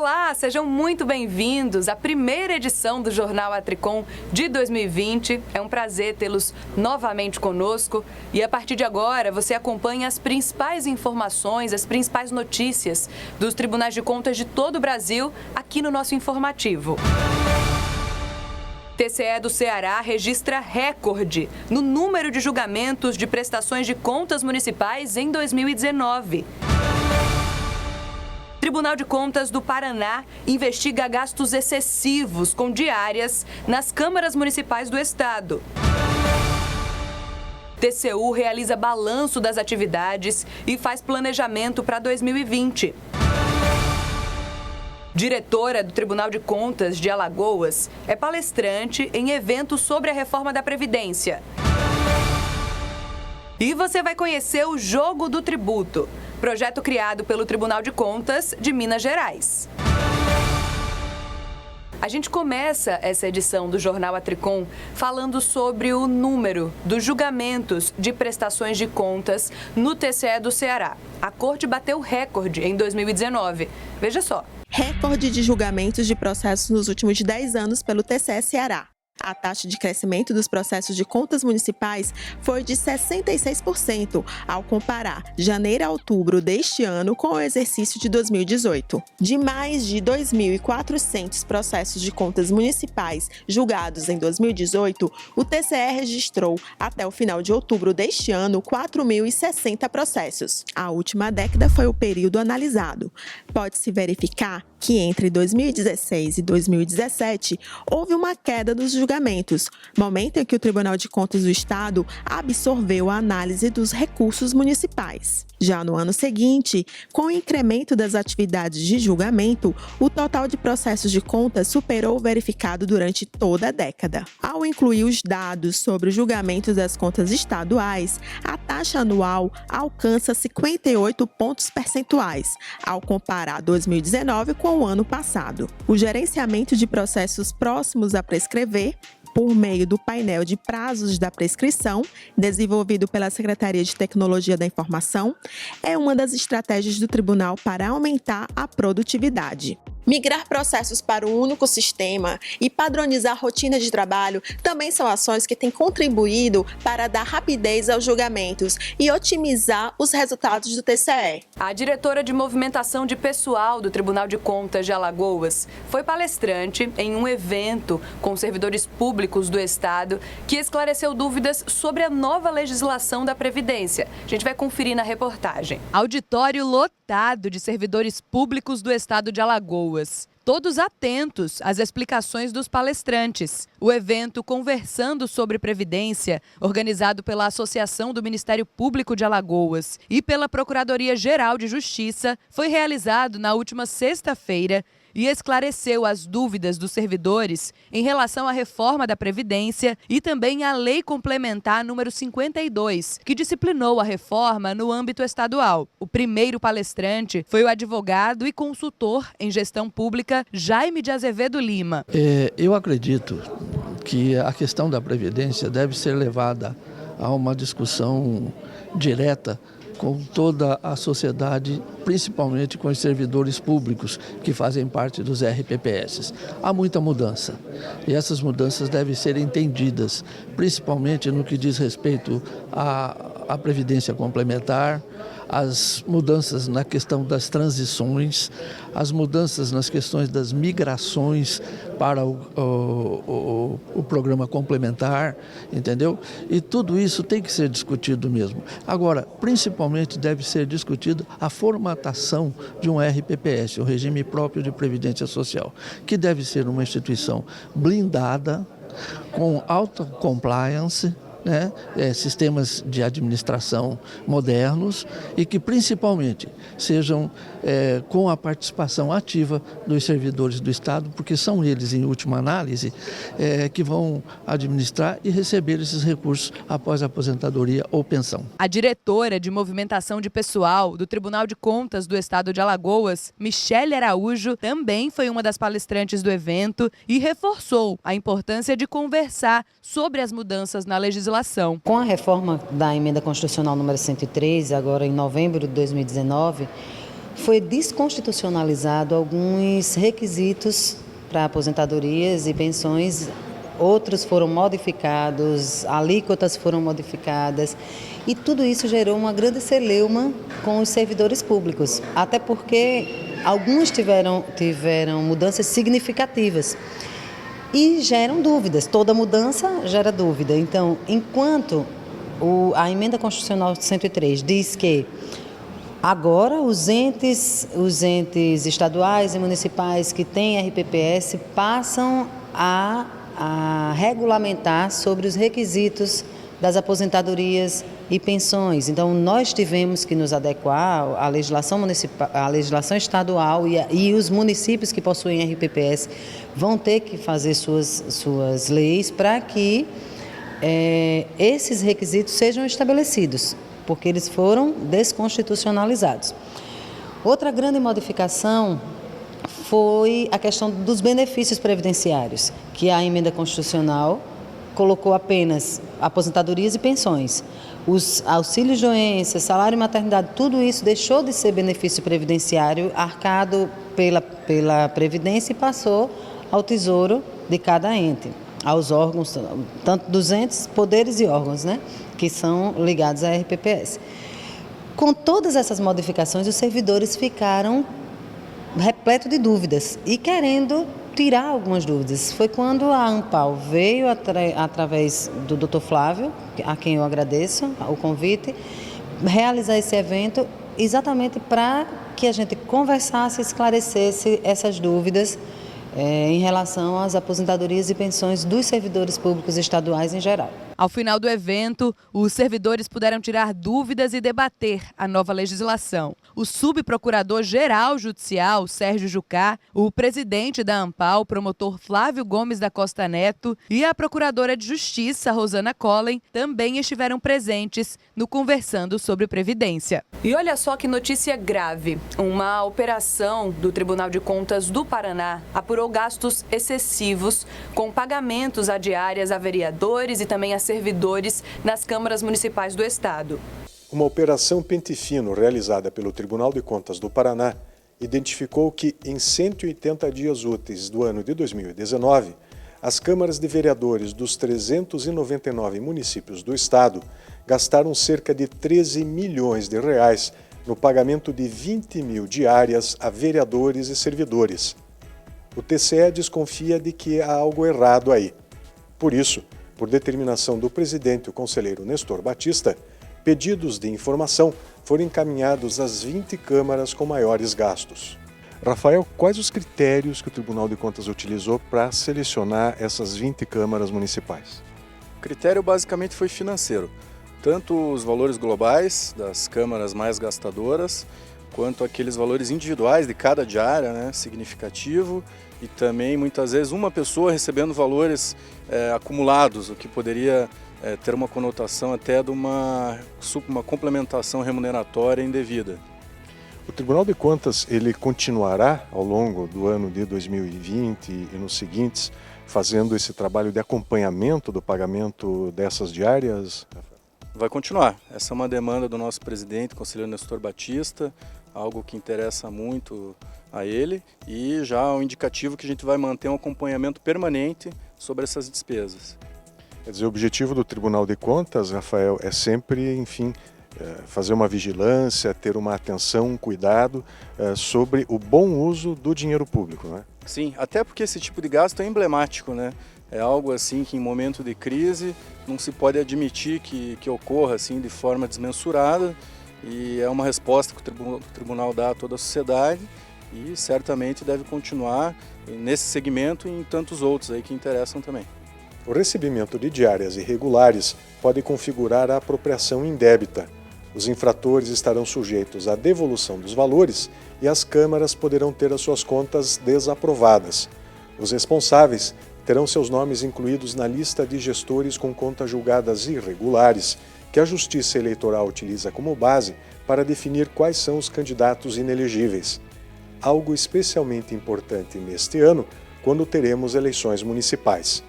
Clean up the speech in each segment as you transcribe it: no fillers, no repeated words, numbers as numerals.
Olá, sejam muito bem-vindos à primeira edição do Jornal Atricom de 2020. É um prazer tê-los novamente conosco e a partir de agora você acompanha as principais informações, as principais notícias dos tribunais de contas de todo o Brasil aqui no nosso informativo. TCE do Ceará registra recorde no número de julgamentos de prestações de contas municipais em 2019. Tribunal de Contas do Paraná investiga gastos excessivos com diárias nas câmaras municipais do estado. TCU realiza balanço das atividades e faz planejamento para 2020. Diretora do Tribunal de Contas de Alagoas é palestrante em evento sobre a reforma da Previdência. E você vai conhecer o Jogo do Tributo, projeto criado pelo Tribunal de Contas de Minas Gerais. A gente começa essa edição do Jornal Atricom falando sobre o número dos julgamentos de prestações de contas no TCE do Ceará. A corte bateu recorde em 2019. Veja só. Recorde de julgamentos de processos nos últimos 10 anos pelo TCE Ceará. A taxa de crescimento dos processos de contas municipais foi de 66%, ao comparar janeiro a outubro deste ano com o exercício de 2018. De mais de 2.400 processos de contas municipais julgados em 2018, o TCE registrou, até o final de outubro deste ano, 4.060 processos. A última década foi o período analisado. Pode-se verificar que entre 2016 e 2017 houve uma queda dos julgamentos, momento em que o Tribunal de Contas do Estado absorveu a análise dos recursos municipais. Já no ano seguinte, com o incremento das atividades de julgamento, o total de processos de contas superou o verificado durante toda a década. Ao incluir os dados sobre o julgamento das contas estaduais, a taxa anual alcança 58 pontos percentuais, ao comparar 2019 com o ano passado. O gerenciamento de processos próximos a prescrever, por meio do painel de prazos da prescrição, desenvolvido pela Secretaria de Tecnologia da Informação, é uma das estratégias do tribunal para aumentar a produtividade. Migrar processos para um único sistema e padronizar a rotina de trabalho também são ações que têm contribuído para dar rapidez aos julgamentos e otimizar os resultados do TCE. A diretora de movimentação de pessoal do Tribunal de Contas de Alagoas foi palestrante em um evento com servidores públicos do estado que esclareceu dúvidas sobre a nova legislação da Previdência. A gente vai conferir na reportagem. Auditório lotado de servidores públicos do estado de Alagoas. Todos atentos às explicações dos palestrantes. O evento Conversando sobre Previdência, organizado pela Associação do Ministério Público de Alagoas e pela Procuradoria-Geral de Justiça, foi realizado na última sexta-feira e esclareceu as dúvidas dos servidores em relação à reforma da Previdência e também à Lei Complementar número 52, que disciplinou a reforma no âmbito estadual. O primeiro palestrante foi o advogado e consultor em gestão pública Jaime de Azevedo Lima. Eu acredito que a questão da Previdência deve ser levada a uma discussão direta com toda a sociedade, principalmente com os servidores públicos que fazem parte dos RPPS. Há muita mudança e essas mudanças devem ser entendidas, principalmente no que diz respeito à Previdência Complementar, as mudanças na questão das transições, as mudanças nas questões das migrações para o programa complementar, entendeu? E tudo isso tem que ser discutido mesmo. Agora, principalmente deve ser discutido a formatação de um RPPS, o Regime Próprio de Previdência Social, que deve ser uma instituição blindada, com alta compliance, sistemas de administração modernos e que principalmente sejam com a participação ativa dos servidores do Estado, porque são eles, em última análise, que vão administrar e receber esses recursos após a aposentadoria ou pensão. A diretora de movimentação de pessoal do Tribunal de Contas do Estado de Alagoas, Michele Araújo, também foi uma das palestrantes do evento e reforçou a importância de conversar sobre as mudanças na legislação. Com a reforma da Emenda Constitucional número 103, agora em novembro de 2019, foi desconstitucionalizado alguns requisitos para aposentadorias e pensões, outros foram modificados, alíquotas foram modificadas, e tudo isso gerou uma grande celeuma com os servidores públicos, até porque alguns tiveram mudanças significativas e geram dúvidas, toda mudança gera dúvida. Então, enquanto a Emenda Constitucional 103 diz que agora os entes estaduais e municipais que têm RPPS passam a regulamentar sobre os requisitos das aposentadorias e pensões. Então, nós tivemos que nos adequar à legislação municipal, à legislação estadual e os municípios que possuem RPPS vão ter que fazer suas leis para que esses requisitos sejam estabelecidos, porque eles foram desconstitucionalizados. Outra grande modificação foi a questão dos benefícios previdenciários, que a emenda constitucional colocou apenas aposentadorias e pensões. Os auxílios de doença, salário e maternidade, tudo isso deixou de ser benefício previdenciário arcado pela Previdência e passou ao tesouro de cada ente, aos órgãos, tanto dos entes, poderes e órgãos, né, que são ligados à RPPS. Com todas essas modificações, os servidores ficaram repletos de dúvidas e querendo tirar algumas dúvidas. Foi quando a ANPAL veio, através do Dr. Flávio, a quem eu agradeço o convite, realizar esse evento exatamente para que a gente conversasse e esclarecesse essas dúvidas em relação às aposentadorias e pensões dos servidores públicos estaduais em geral. Ao final do evento, os servidores puderam tirar dúvidas e debater a nova legislação. O subprocurador-geral judicial, Sérgio Jucá, o presidente da ANPAL, promotor Flávio Gomes da Costa Neto, e a procuradora de Justiça, Rosana Collen, também estiveram presentes no Conversando sobre Previdência. E olha só que notícia grave. Uma operação do Tribunal de Contas do Paraná apurou gastos excessivos com pagamentos a diárias a vereadores e também a servidores nas câmaras municipais do estado. Uma operação pente fino realizada pelo Tribunal de Contas do Paraná identificou que, em 180 dias úteis do ano de 2019, as câmaras de vereadores dos 399 municípios do estado gastaram cerca de 13 milhões de reais no pagamento de 20 mil diárias a vereadores e servidores. O TCE desconfia de que há algo errado aí. Por isso, por determinação do presidente, o conselheiro Nestor Batista, pedidos de informação foram encaminhados às 20 câmaras com maiores gastos. Rafael, quais os critérios que o Tribunal de Contas utilizou para selecionar essas 20 câmaras municipais? O critério basicamente foi financeiro, tanto os valores globais das câmaras mais gastadoras, quanto aqueles valores individuais de cada diária, né, significativo, e também muitas vezes uma pessoa recebendo valores acumulados, o que poderia ter uma conotação até de uma complementação remuneratória indevida. O Tribunal de Contas ele continuará ao longo do ano de 2020 e nos seguintes fazendo esse trabalho de acompanhamento do pagamento dessas diárias? Vai continuar. Essa é uma demanda do nosso presidente, conselheiro Nestor Batista, algo que interessa muito a ele, e já um indicativo que a gente vai manter um acompanhamento permanente sobre essas despesas. Quer dizer, o objetivo do Tribunal de Contas, Rafael, é sempre, enfim, fazer uma vigilância, ter uma atenção, um cuidado sobre o bom uso do dinheiro público, não é? Sim, até porque esse tipo de gasto é emblemático, né? É algo assim que em momento de crise não se pode admitir que ocorra assim de forma desmensurada, e é uma resposta que o tribunal dá a toda a sociedade e certamente deve continuar nesse segmento e em tantos outros aí que interessam também. O recebimento de diárias irregulares pode configurar a apropriação indébita. Os infratores estarão sujeitos à devolução dos valores e as câmaras poderão ter as suas contas desaprovadas. Os responsáveis terão seus nomes incluídos na lista de gestores com contas julgadas irregulares, que a Justiça Eleitoral utiliza como base para definir quais são os candidatos inelegíveis. Algo especialmente importante neste ano, quando teremos eleições municipais.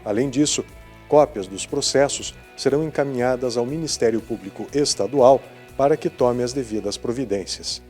Além disso, cópias dos processos serão encaminhadas ao Ministério Público Estadual para que tome as devidas providências.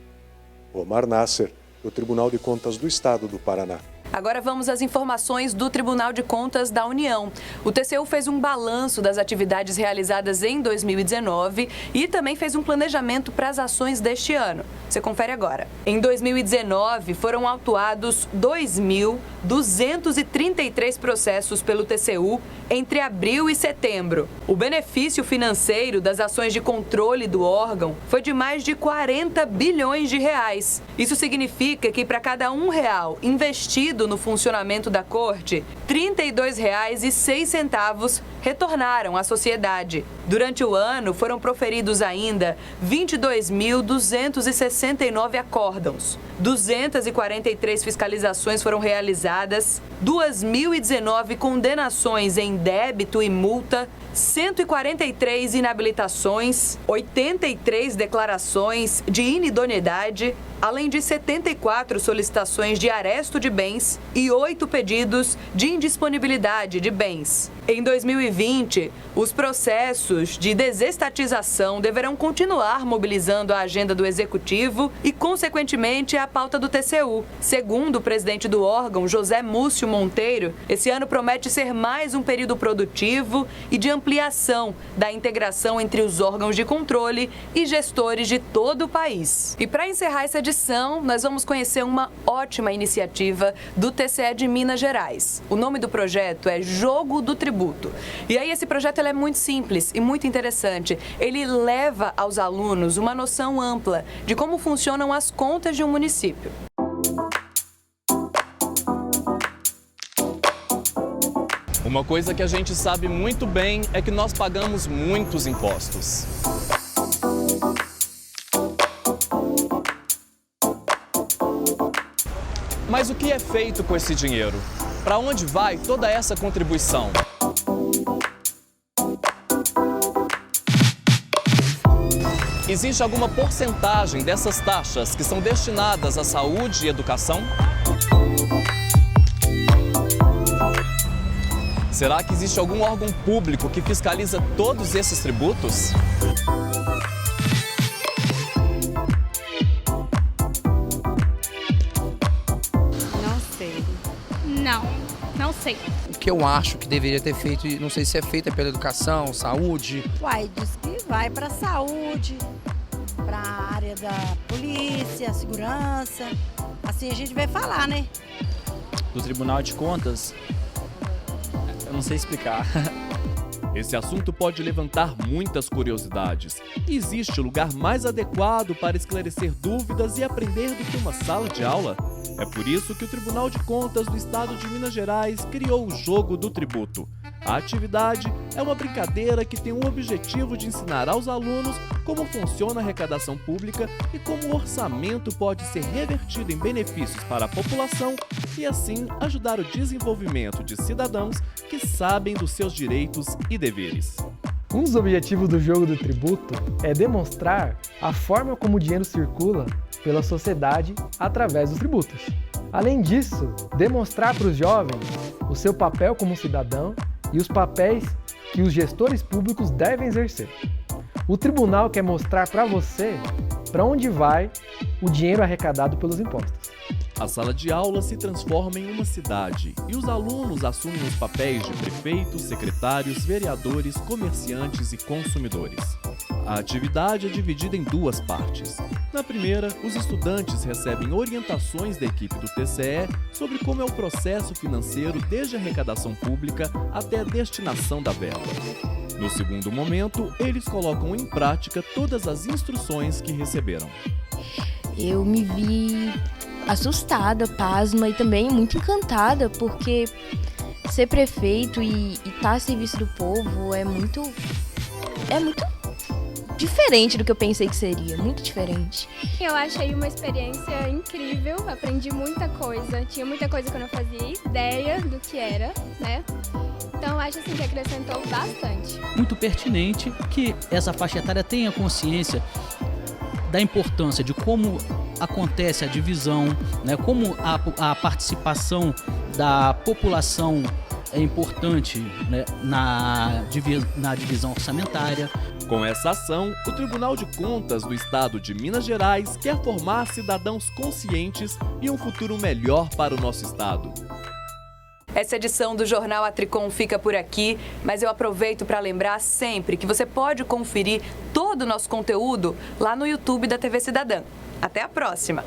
Omar Nasser, do Tribunal de Contas do Estado do Paraná. Agora vamos às informações do Tribunal de Contas da União. O TCU fez um balanço das atividades realizadas em 2019 e também fez um planejamento para as ações deste ano. Você confere agora. Em 2019, foram autuados 2.233 processos pelo TCU entre abril e setembro. O benefício financeiro das ações de controle do órgão foi de mais de 40 bilhões de reais. Isso significa que para cada R$1 investido no funcionamento da Corte, R$ 32,06 retornaram à sociedade. Durante o ano, foram proferidos ainda 22.269 acórdãos, 243 fiscalizações foram realizadas, 2.019 condenações em débito e multa, 143 inabilitações, 83 declarações de inidoneidade, além de 74 solicitações de aresto de bens e 8 pedidos de indisponibilidade de bens. Em 2020, os processos de desestatização deverão continuar mobilizando a agenda do Executivo e, consequentemente, a pauta do TCU. Segundo o presidente do órgão, José Múcio Monteiro, esse ano promete ser mais um período produtivo e de ampliação da integração entre os órgãos de controle e gestores de todo o país. E para encerrar essa edição, nós vamos conhecer uma ótima iniciativa do TCE de Minas Gerais. O nome do projeto é Jogo do Tributo. E aí esse projeto ele é muito simples e muito interessante. Ele leva aos alunos uma noção ampla de como funcionam as contas de um município. Uma coisa que a gente sabe muito bem é que nós pagamos muitos impostos. Mas o que é feito com esse dinheiro? Para onde vai toda essa contribuição? Existe alguma porcentagem dessas taxas que são destinadas à saúde e educação? Será que existe algum órgão público que fiscaliza todos esses tributos? Não sei. Não sei. O que eu acho que deveria ter feito, não sei se é feita pela educação, saúde. Uai, diz que vai para saúde, para a área da polícia, segurança. Assim a gente vai falar, né? Do Tribunal de Contas, eu não sei explicar. Esse assunto pode levantar muitas curiosidades. Existe lugar mais adequado para esclarecer dúvidas e aprender do que uma sala de aula? É por isso que o Tribunal de Contas do Estado de Minas Gerais criou o Jogo do Tributo. A atividade é uma brincadeira que tem o objetivo de ensinar aos alunos como funciona a arrecadação pública e como o orçamento pode ser revertido em benefícios para a população e, assim, ajudar o desenvolvimento de cidadãos que sabem dos seus direitos e deveres. Um dos objetivos do Jogo do Tributo é demonstrar a forma como o dinheiro circula pela sociedade através dos tributos. Além disso, demonstrar para os jovens o seu papel como cidadão e os papéis que os gestores públicos devem exercer. O tribunal quer mostrar para você para onde vai o dinheiro arrecadado pelos impostos. A sala de aula se transforma em uma cidade e os alunos assumem os papéis de prefeitos, secretários, vereadores, comerciantes e consumidores. A atividade é dividida em duas partes. Na primeira, os estudantes recebem orientações da equipe do TCE sobre como é o processo financeiro desde a arrecadação pública até a destinação da verba. No segundo momento, eles colocam em prática todas as instruções que receberam. Eu me vi assustada, pasma e também muito encantada, porque ser prefeito e estar a serviço do povo é muito diferente do que eu pensei que seria, muito diferente. Eu achei uma experiência incrível, aprendi muita coisa, tinha muita coisa que eu não fazia ideia do que era, né? Então acho assim que acrescentou bastante. Muito pertinente que essa faixa etária tenha consciência da importância de como acontece a divisão, né, como a participação da população é importante, né, na divisão orçamentária. Com essa ação, o Tribunal de Contas do Estado de Minas Gerais quer formar cidadãos conscientes e um futuro melhor para o nosso estado. Essa edição do Jornal Atricom fica por aqui, mas eu aproveito para lembrar sempre que você pode conferir todo o nosso conteúdo lá no YouTube da TV Cidadã. Até a próxima!